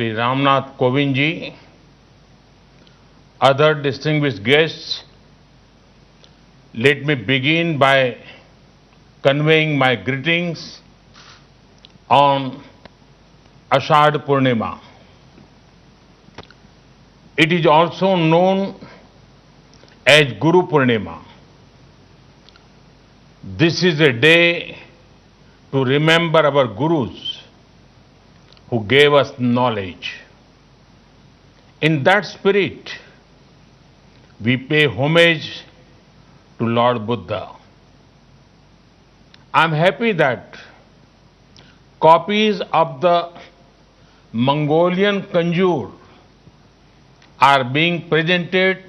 Sri Ramnath Kovind ji, other distinguished guests, let me begin by conveying my greetings on Ashadh Purnima. It is also known as Guru Purnima. This is a day to remember our Gurus who gave us knowledge. In that spirit, we pay homage to Lord Buddha. I am happy that copies of the Mongolian Kanjur are being presented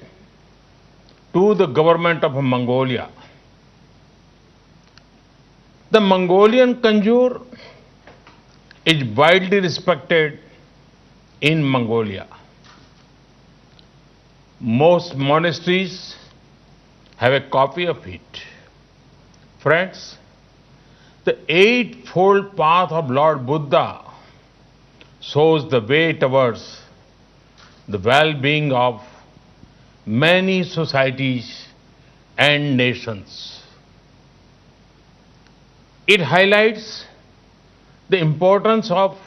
to the government of Mongolia. The Mongolian Kanjur is widely respected in Mongolia. Most monasteries have a copy of it. Friends, the Eightfold Path of Lord Buddha shows the way towards the well-being of many societies and nations. It highlights the importance of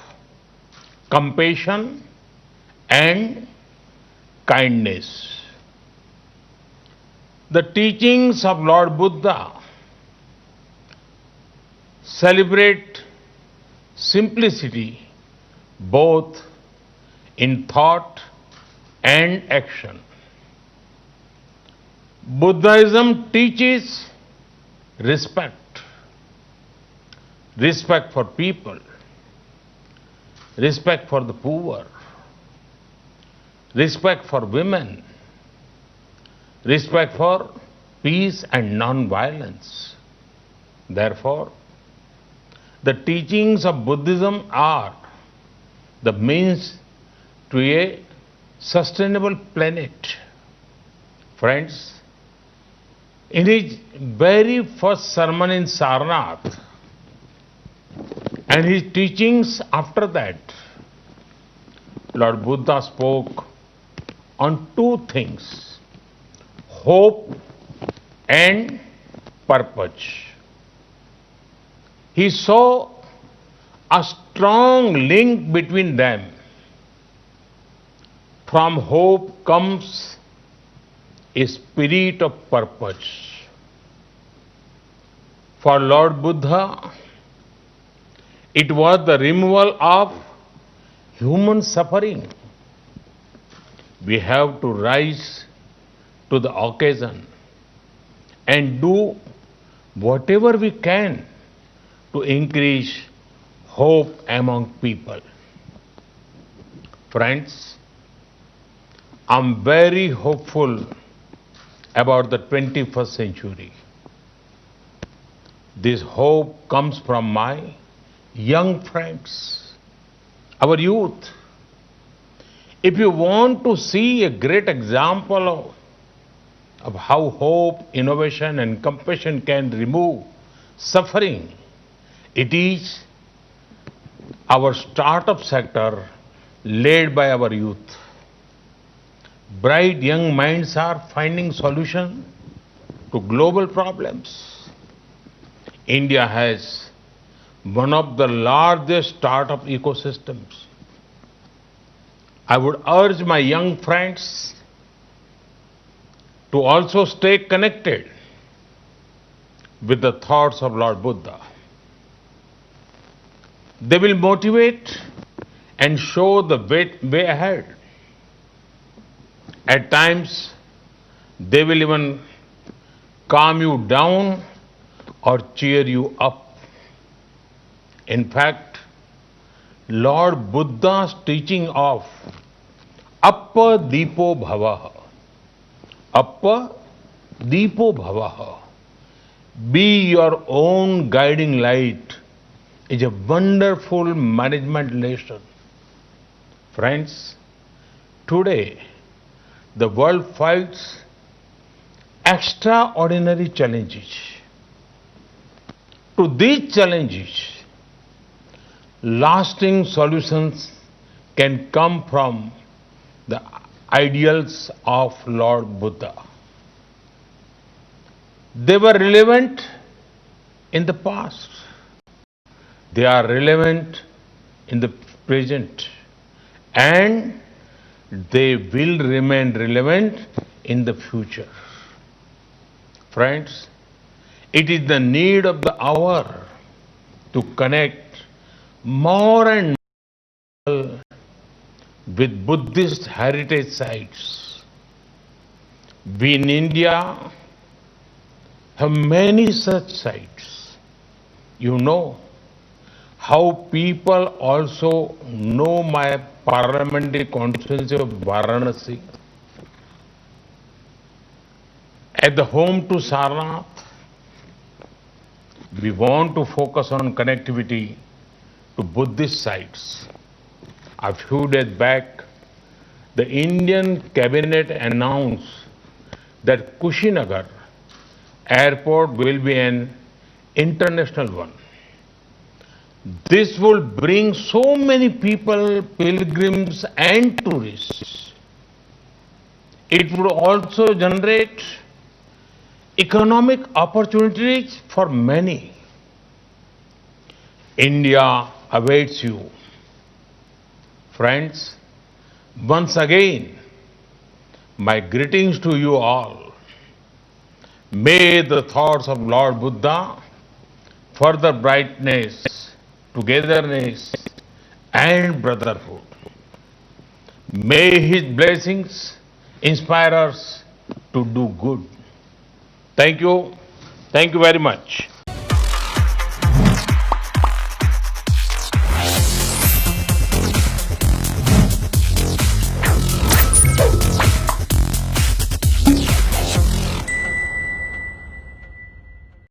compassion and kindness. The teachings of Lord Buddha celebrate simplicity both in thought and action. Buddhism teaches respect for people, respect for the poor, respect for women, respect for peace and non-violence. Therefore, the teachings of Buddhism are the means to a sustainable planet. Friends, in his very first sermon in Sarnath and his teachings after that, Lord Buddha spoke on two things: hope and purpose. He saw a strong link between them. From hope comes a spirit of purpose. For Lord Buddha, it was the removal of human suffering. We have to rise to the occasion and do whatever we can to increase hope among people. Friends, I'm very hopeful about the 21st century. This hope comes from my young friends, our youth. If you want to see a great example of how hope, innovation and compassion can remove suffering, it is our startup sector led by our youth. Bright young minds are finding solutions to global problems. India has one of the largest startup ecosystems. I would urge my young friends to also stay connected with the thoughts of Lord Buddha. They will motivate and show the way ahead. At times, they will even calm you down or cheer you up. In fact, Lord Buddha's teaching of Appa Deepo Bhavaha, Appa Deepo Bhavaha, be your own guiding light, is a wonderful management lesson. Friends, today the world fights extraordinary challenges. To these challenges, lasting solutions can come from the ideals of Lord Buddha. They were relevant in the past. They are relevant in the present. And they will remain relevant in the future. Friends, it is the need of the hour to connect more and more with Buddhist heritage sites. We in India have many such sites. You know how people also know my parliamentary constituency of Varanasi. At the home to Sarnath, we want to focus on connectivity to Buddhist sites. A few days back, the Indian cabinet announced that Kushinagar airport will be an international one. This will bring so many people, pilgrims and tourists. It would also generate economic opportunities for many. India awaits you. Friends, once again, my greetings to you all. May the thoughts of Lord Buddha further brightness, togetherness, and brotherhood. May his blessings inspire us to do good. Thank you. Thank you very much.